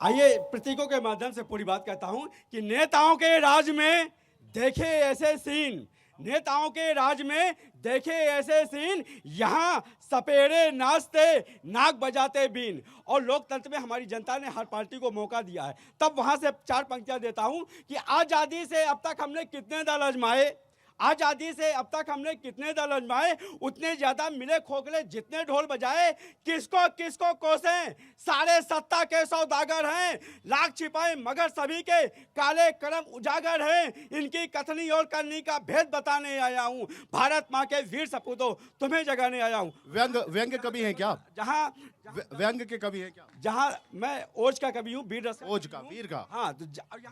आइए प्रतीकों के माध्यम से पूरी बात कहता हूं कि नेताओं के राज में देखे ऐसे सीन, नेताओं के राज में देखे ऐसे सीन, यहाँ सपेरे नाचते नाक बजाते बीन। और लोकतंत्र में हमारी जनता ने हर पार्टी को मौका दिया है। तब वहां से चार पंक्तियां देता हूं कि आज़ादी से अब तक हमने कितने दल आजमाए, आज़ादी से अब तक हमने कितने दल आजमाए, उतने ज़्यादा मिले खोखले जितने ढोल बजाए। किसको किसको कोसें, सारे सत्ता के सौदागर हैं, लाख छिपाए मगर सभी के काले कर्म उजागर हैं। इनकी कथनी और करनी का भेद बताने आया हूँ, भारत माँ के वीर सपूतों तुम्हें जगाने आया हूँ। व्यंग कवि हैं क्या? जहाँ व्यंग के कवि हैं क्या? जहाँ मैं ओज का कवि हूँ, वीर रस ओज का, वीर का। हाँ, तो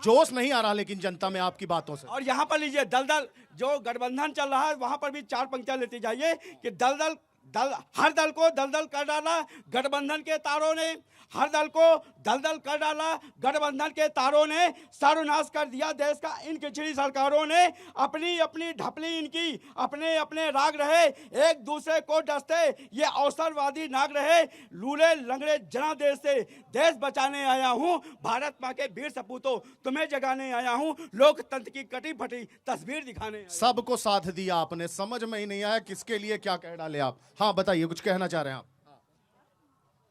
जोश नहीं आ रहा लेकिन जनता में आपकी बातों से। और यहाँ पर लीजिए दलदल जो गठबंधन चल रहा है, वहां पर भी चार पंक्तियां लेती जाइए कि दलदल हर दल को दलदल कर डाला गठबंधन के तारों ने, हर दल को दलदल कर डाला गठबंधन के तारों ने, सर्वनाश कर दिया देश का इन खिचड़ी सरकारों ने। अपनी अपनी ढपली इनकी अपने अपने राग रहे, एक दूसरे को डसते ये अवसरवादी नाग रहे। लूले लंगड़े जनादेश से देश बचाने आया हूँ, भारत माँ के वीर सपूतों तुम्हें जगाने आया हूँ, लोकतंत्र की कटी फटी तस्वीर दिखाने। सबको साथ दिया आपने, समझ में ही नहीं आया किसके लिए क्या कह डाले आप। हाँ बताइए, कुछ कहना चाह रहे हैं आप?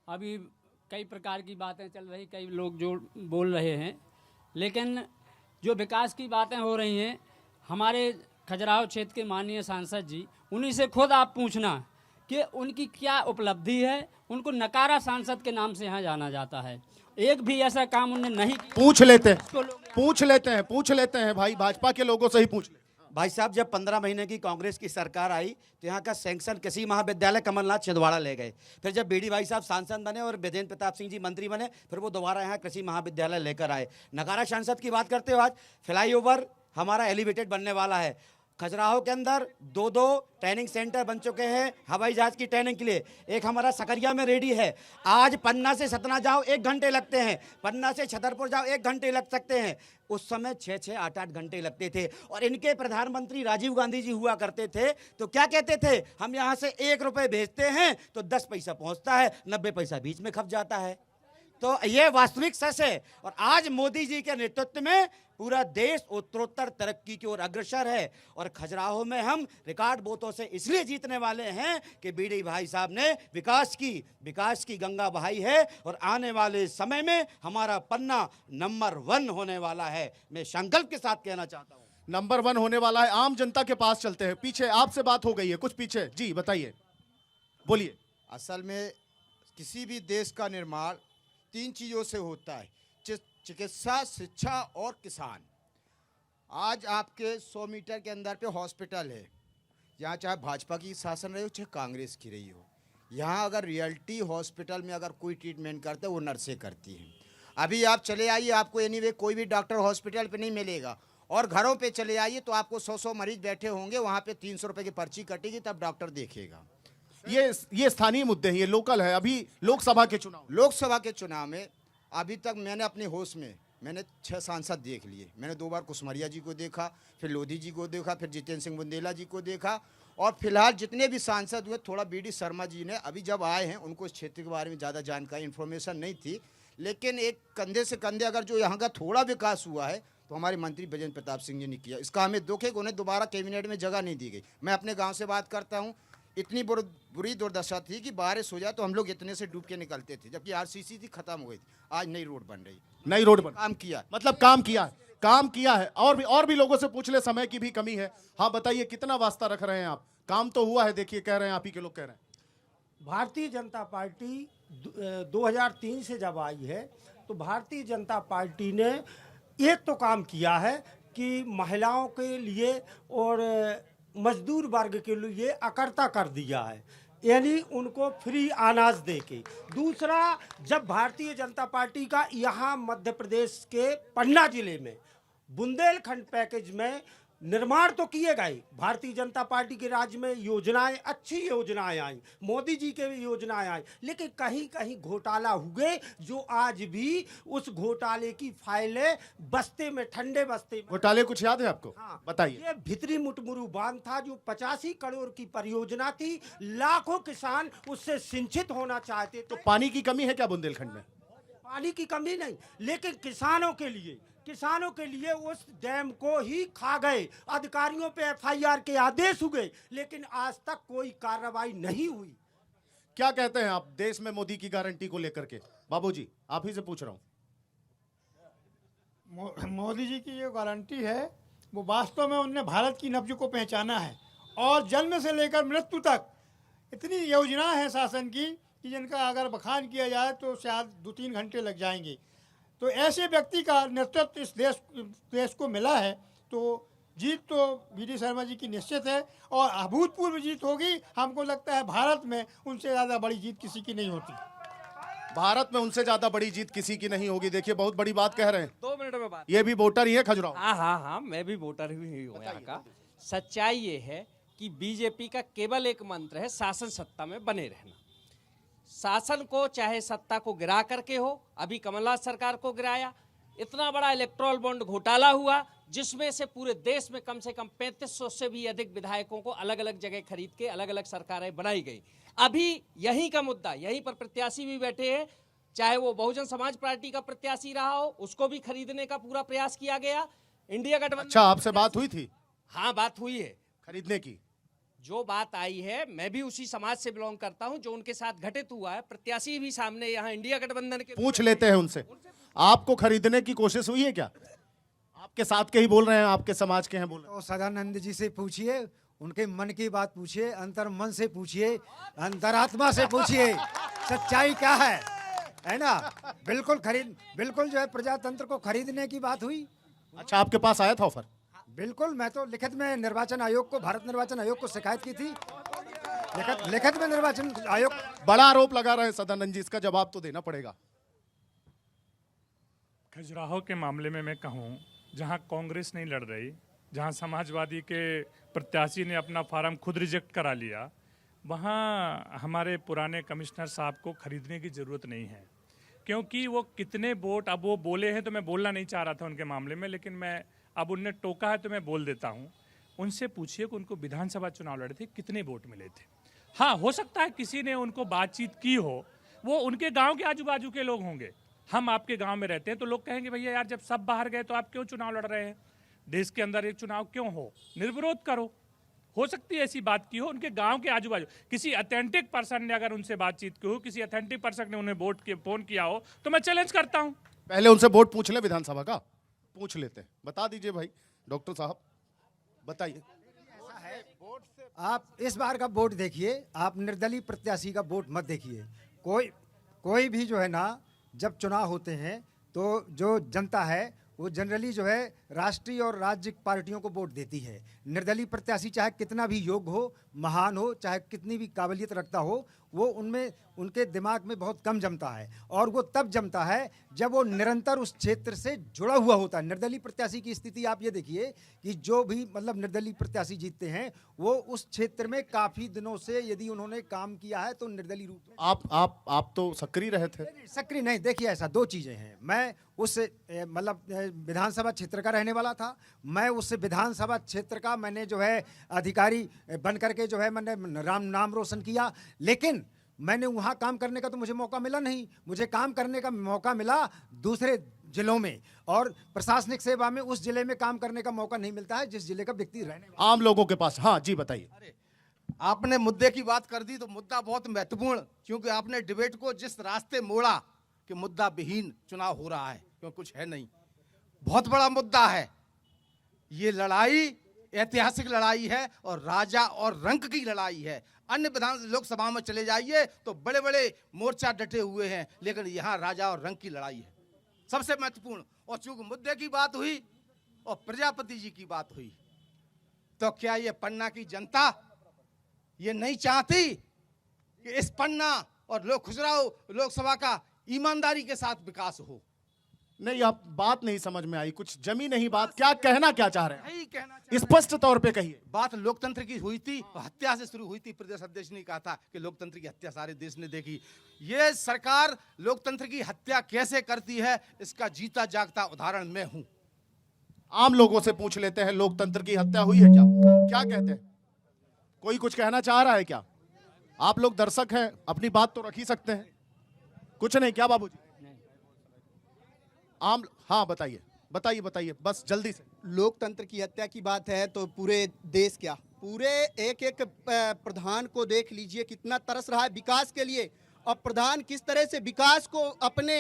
अभी कई प्रकार की बातें चल रही, कई लोग जो बोल रहे हैं, लेकिन जो विकास की बातें हो रही हैं, हमारे खजुराहो क्षेत्र के माननीय सांसद जी, उन्हीं से खुद आप पूछना कि उनकी क्या उपलब्धि है। उनको नकारा सांसद के नाम से यहाँ जाना जाता है, एक भी ऐसा काम उन्होंने नहीं किया। पूछ लेते हैं भाई, भाजपा के लोगों से ही पूछ लेते। भाई साहब, जब 15 महीने की कांग्रेस की सरकार आई तो यहाँ का सैंक्शन कृषि महाविद्यालय कमलनाथ छिंदवाड़ा ले गए। फिर जब बीडी भाई साहब सांसद बने और विजेंद्र प्रताप सिंह जी मंत्री बने, फिर वो दोबारा यहाँ कृषि महाविद्यालय लेकर आए। नगारा सांसद की बात करते हो, आज फ्लाईओवर हमारा एलिवेटेड बनने वाला है। खजुराहो के अंदर दो ट्रेनिंग सेंटर बन चुके हैं हवाई जहाज की ट्रेनिंग के लिए। एक हमारा सकरिया में रेडी है। आज पन्ना से सतना जाओ 1 घंटे लगते हैं, पन्ना से छतरपुर जाओ 1 घंटे लग सकते हैं। उस समय 6-6, 8-8 घंटे लगते थे। और इनके प्रधानमंत्री राजीव गांधी जी हुआ करते थे तो क्या कहते थे, हम यहाँ से 1 रुपये भेजते हैं तो 10 पैसा पहुँचता है, 90 पैसा बीच में खप जाता है। तो ये वास्तविक सच है। और आज मोदी जी के नेतृत्व में पूरा देश उत्तरोत्तर तरक्की की ओर अग्रसर है। और खजुराहो में हम रिकॉर्ड वोटों से इसलिए जीतने वाले हैं कि बीडी भाई साहब ने विकास की गंगा बहाई है। और आने वाले समय में हमारा पन्ना नंबर 1 होने वाला है। मैं संकल्प के साथ कहना चाहता हूँ, नंबर 1 होने वाला है। आम जनता के पास चलते हैं। पीछे आपसे बात हो गई है, कुछ पीछे जी बताइए, बोलिए। असल में किसी भी देश का निर्माण 3 चीज़ों से होता है, चिकित्सा, शिक्षा और किसान। आज आपके 100 मीटर के अंदर पे हॉस्पिटल है, यहाँ चाहे भाजपा की शासन रही हो चाहे कांग्रेस की रही हो, यहाँ अगर रियलिटी हॉस्पिटल में अगर कोई ट्रीटमेंट करते वो नर्सें करती हैं। अभी आप चले आइए, आपको एनीवे कोई भी डॉक्टर हॉस्पिटल पे नहीं मिलेगा। और घरों पे चले आइए तो आपको 100 मरीज बैठे होंगे, वहाँ पे 300 रुपये की पर्ची कटेगी, तब डॉक्टर देखेगा। ये स्थानीय मुद्दे हैं, ये लोकल है। अभी लोकसभा के चुनाव में अभी तक मैंने अपने होश में मैंने 6 सांसद देख लिए। मैंने 2 बार कुसमरिया जी को देखा, फिर लोधी जी को देखा, फिर जितेंद्र सिंह बुंदेला जी को देखा। और फिलहाल जितने भी सांसद हुए, थोड़ा बीडी शर्मा जी ने अभी जब आए हैं, उनको इस क्षेत्र के बारे में ज़्यादा जानकारी इन्फॉर्मेशन नहीं थी, लेकिन एक कंधे से कंधे अगर जो यहाँ का थोड़ा विकास हुआ है तो हमारे मंत्री विजेंद्र प्रताप सिंह जी ने किया। इसका हमें दुख है कि उन्हें दोबारा कैबिनेट में जगह नहीं दी गई। मैं अपने गाँव से बात करता हूँ, इतनी बुरी दुर्दशा थी कि बारिश हो जाए तो हम लोग इतने से डूब के निकलते थे, जबकि आरसीसी थी, खत्म हो गई थी। आज नई रोड बन रही, नई रोड बन, काम किया, मतलब काम किया है। और भी लोगों से पूछ ले, समय की भी कमी है। हाँ बताइए, कितना वास्ता रख रहे हैं आप? काम तो हुआ है, देखिए कह रहे हैं, आप ही के लोग कह रहे हैं। भारतीय जनता पार्टी 2003 से जब आई है तो भारतीय जनता पार्टी ने एक तो काम किया है कि महिलाओं के लिए और मजदूर वर्ग के लिए अकर्ता कर दिया है, यानी उनको फ्री अनाज दे के। दूसरा, जब भारतीय जनता पार्टी का यहाँ मध्य प्रदेश के पन्ना जिले में बुंदेलखंड पैकेज में निर्माण तो किए गए, भारतीय जनता पार्टी के राज्य में योजनाएं, अच्छी योजनाएं आई, मोदी जी के भी योजनाएं आई, लेकिन कहीं कहीं घोटाला हुए, जो आज भी उस घोटाले की फाइलें बस्ते में, ठंडे बस्ते में। घोटाले कुछ याद है आपको? हाँ, बताइए। ये भितरी मुटमुरु बांध था जो 85 करोड़ की परियोजना थी, लाखों किसान उससे सिंचित होना चाहते थे। तो पानी की कमी है क्या बुंदेलखंड में? पानी की कमी नहीं, लेकिन किसानों के लिए उस डैम को ही खा गए। अधिकारियों पे एफआईआर के आदेश हुए, लेकिन आज तक कोई कार्रवाई नहीं हुई। क्या कहते हैं आप देश में मोदी की गारंटी को लेकर के? बाबूजी, आप ही से पूछ रहा हूं। मोदी जी की जो गारंटी है वो वास्तव में उनने भारत की नब्ज को पहचाना है, और जन्म से लेकर मृत्यु तक इतनी योजना है शासन की कि जिनका अगर बखान किया जाए तो शायद 2-3 घंटे लग जाएंगे। तो ऐसे व्यक्ति का नेतृत्व इस देश को मिला है, तो जीत तो वी.डी. शर्मा जी की निश्चित है, और अभूतपूर्व जीत होगी। हमको लगता है भारत में उनसे ज़्यादा बड़ी जीत किसी की नहीं होती। भारत में उनसे ज्यादा बड़ी जीत किसी की नहीं होगी। देखिए, बहुत बड़ी बात कह रहे हैं। 2 मिनट में बात। ये भी वोटर ही है खजुराहो। हाँ, मैं भी वोटर ही हूँ यहाँ का। सच्चाई ये है कि बीजेपी का केवल एक मंत्र है, शासन सत्ता में बने रहना। शासन को चाहे सत्ता को गिरा करके हो, अभी कमलनाथ सरकार को गिराया, इतना बड़ा इलेक्ट्रल बॉन्ड घोटाला हुआ जिसमें से पूरे देश में कम से कम 3500 से भी अधिक विधायकों को अलग अलग जगह खरीद के अलग अलग सरकारें बनाई गई। अभी यहीं का मुद्दा, यहीं पर प्रत्याशी भी बैठे हैं, चाहे वो बहुजन समाज पार्टी का प्रत्याशी रहा हो, उसको भी खरीदने का पूरा प्रयास किया गया। इंडिया गठबंधन। अच्छा, आपसे बात हुई थी? हाँ, बात हुई है खरीदने की। जो बात आई है, मैं भी उसी समाज से बिलोंग करता हूं जो उनके साथ घटित हुआ है। प्रत्याशी भी सामने यहाँ इंडिया गठबंधन के पूछ लेते हैं उनसे। आपको खरीदने की कोशिश हुई है क्या? आपके साथ के ही बोल रहे हैं, आपके समाज के हैं बोल रहे हैं। तो सदानंद जी से पूछिए, उनके मन की बात पूछिए, अंतर मन से पूछिए, अंतरात्मा से पूछिए, सच्चाई क्या है ना। बिल्कुल जो है प्रजातंत्र को खरीदने की बात हुई। अच्छा, आपके पास आया था ऑफर? बिल्कुल, मैं तो लिखित में निर्वाचन आयोग को, भारत निर्वाचन आयोग को शिकायत की थी। लिखित में निर्वाचन आयोग। बड़ा आरोप लगा रहे हैं सदानंद जी, इसका जवाब तो देना पड़ेगा। खजुराहो के मामले में मैं कहूं, जहां कांग्रेस नहीं लड़ रही, जहां समाजवादी के प्रत्याशी ने अपना फार्म खुद रिजेक्ट करा लिया, वहां हमारे पुराने कमिश्नर साहब को खरीदने की ज़रूरत नहीं है। क्योंकि वो कितने वोट, अब वो बोले हैं तो मैं बोलना नहीं चाह रहा था उनके मामले में, लेकिन मैं अब उनने टोका है तो मैं बोल देता हूँ। उनसे पूछिए कि उनको विधानसभा चुनाव लड़े थे कितने वोट मिले थे। हाँ, हो सकता है किसी ने उनको बातचीत की हो, वो उनके गांव के आजू बाजू के लोग होंगे। हम आपके गांव में रहते हैं तो लोग कहेंगे भैया यार, जब सब बाहर गए तो आप क्यों चुनाव लड़ रहे हैं, देश के अंदर एक चुनाव क्यों हो, निर्विरोध करो। हो सकती है ऐसी बात की हो उनके गांव के आजू बाजू, किसी अथेंटिक पर्सन ने अगर उनसे बातचीत की हो, किसी अथेंटिक पर्सन ने उन्हें वोट के फोन किया हो, तो मैं चैलेंज करता हूं। पहले उनसे वोट पूछ ले, विधानसभा का पूछ लेते हैं। बता दीजिए भाई, डॉक्टर साहब बताइए। आप इस बार का वोट देखिए, आप निर्दलीय प्रत्याशी का वोट मत देखिए। कोई भी जो है ना, जब चुनाव होते हैं तो जो जनता है वो जनरली जो है राष्ट्रीय और राज्य पार्टियों को वोट देती है। निर्दलीय प्रत्याशी चाहे कितना भी योग्य हो, महान हो, चाहे कितनी भी काबिलियत रखता हो, वो उनमें उनके दिमाग में बहुत कम जमता है, और वो तब जमता है जब वो निरंतर उस क्षेत्र से जुड़ा हुआ होता है। निर्दलीय प्रत्याशी की स्थिति आप ये देखिए कि जो भी मतलब निर्दलीय प्रत्याशी जीतते हैं वो उस क्षेत्र में काफ़ी दिनों से यदि उन्होंने काम किया है तो निर्दलीय रूप में। आप तो सक्रिय रहे थे। सक्रिय नहीं, देखिए ऐसा 2 चीज़ें हैं। मैं उस मतलब विधानसभा क्षेत्र का रहने वाला था, मैं उस विधानसभा क्षेत्र का मैंने जो है अधिकारी बन करके जो है मैंने नाम रोशन किया, लेकिन मैंने वहाँ काम करने का तो मुझे मौका मिला नहीं। मुझे काम करने का मौका मिला दूसरे जिलों में, और प्रशासनिक सेवा में उस जिले में काम करने का मौका नहीं मिलता है जिस जिले का व्यक्ति रहने वाला। आम लोगों के पास। हाँ जी, बताइए। आपने मुद्दे की बात कर दी तो मुद्दा बहुत महत्वपूर्ण, क्योंकि आपने डिबेट को जिस रास्ते मोड़ा कि मुद्दा विहीन चुनाव हो रहा है, क्योंकि कुछ है नहीं। बहुत बड़ा मुद्दा है ये लड़ाई, ऐतिहासिक लड़ाई है और राजा और रंक की लड़ाई है। अन्य विधान लोकसभा में चले जाइए तो बड़े बड़े मोर्चा डटे हुए हैं, लेकिन यहाँ राजा और रंक की लड़ाई है सबसे महत्वपूर्ण। और चूंकि मुद्दे की बात हुई और प्रजापति जी की बात हुई, तो क्या ये पन्ना की जनता ये नहीं चाहती कि इस पन्ना और खजुराहो लोकसभा का ईमानदारी के साथ विकास हो? नहीं, आप बात नहीं समझ में आई, कुछ जमी नहीं बात। क्या कहना क्या चाह रहे नहीं कहना हैं, स्पष्ट तौर पे कहिए। बात लोकतंत्र की हुई थी, हत्या से शुरू हुई थी। प्रदेश अध्यक्ष ने कहा था कि लोकतंत्र की हत्या सारे देश ने देखी। ये सरकार लोकतंत्र की हत्या कैसे करती है, इसका जीता जागता उदाहरण मैं हूं। आम लोगों से पूछ लेते हैं, लोकतंत्र की हत्या हुई है क्या? क्या कहते हैं? कोई कुछ कहना चाह रहा है क्या? आप लोग दर्शक हैं, अपनी बात तो रख ही सकते हैं। कुछ नहीं, क्या बाबूजी? आम, हाँ बताइए बताइए बताइए बस जल्दी से। लोकतंत्र की हत्या की बात है तो पूरे देश क्या, पूरे एक एक प्रधान को देख लीजिए कितना तरस रहा है विकास के लिए, और प्रधान किस तरह से विकास को अपने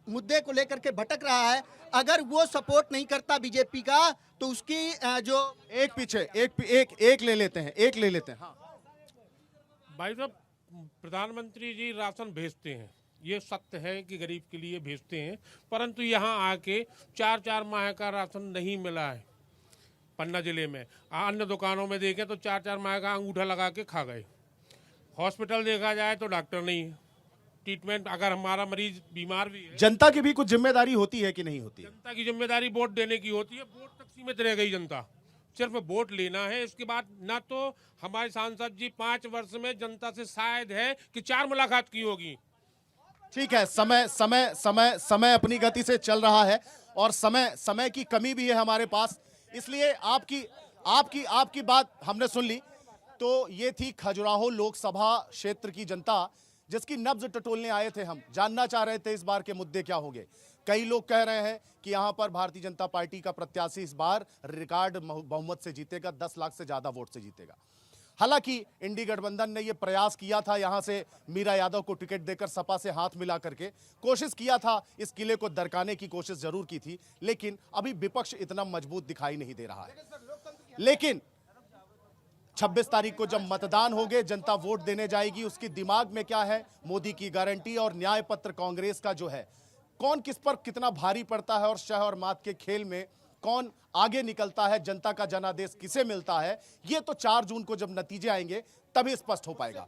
मुद्दे को लेकर के भटक रहा है। अगर वो सपोर्ट नहीं करता बीजेपी का तो उसकी जो एक पीछे एक ले लेते हैं हाँ। भाई साहब, प्रधानमंत्री जी राशन भेजते हैं, ये सत्य है कि गरीब के लिए भेजते हैं, परंतु यहाँ आके 4-4 माह का राशन नहीं मिला है। पन्ना जिले में अन्य दुकानों में देखें तो 4-4 माह का अंगूठा लगा के खा गए। हॉस्पिटल देखा जाए तो डॉक्टर नहीं है, ट्रीटमेंट, अगर हमारा मरीज बीमार भी है। जनता की भी कुछ जिम्मेदारी होती है कि नहीं होती है? जनता की जिम्मेदारी वोट देने की होती है, वोट तक सीमित रह गई जनता, सिर्फ वोट लेना है। इसके बाद ना तो हमारे सांसद जी 5 वर्ष में जनता से शायद है कि 4 मुलाकात की होगी। ठीक है, समय अपनी गति से चल रहा है और समय की कमी भी है हमारे पास, इसलिए आपकी बात हमने सुन ली। तो ये थी खजुराहो लोकसभा क्षेत्र की जनता जिसकी नब्ज टटोलने आए थे। हम जानना चाह रहे थे इस बार के मुद्दे क्या होंगे। कई लोग कह रहे हैं कि यहां पर भारतीय जनता पार्टी का प्रत्याशी इस बार रिकॉर्ड बहुमत से जीतेगा, 10 लाख से ज्यादा वोट से जीतेगा। हालांकि इंडी गठबंधन ने यह प्रयास किया था, यहां से मीरा यादव को टिकट देकर सपा से हाथ मिला करके कोशिश किया था, इस किले को दरकाने की कोशिश जरूर की थी, लेकिन अभी विपक्ष इतना मजबूत दिखाई नहीं दे रहा है। लेकिन 26 तारीख को जब मतदान होंगे, जनता वोट देने जाएगी, उसकी दिमाग में क्या है, मोदी की गारंटी और न्याय पत्र कांग्रेस का जो है, कौन किस पर कितना भारी पड़ता है और शह और मात के खेल में कौन आगे निकलता है, जनता का जनादेश किसे मिलता है, ये तो 4 जून को जब नतीजे आएंगे तभी स्पष्ट हो पाएगा।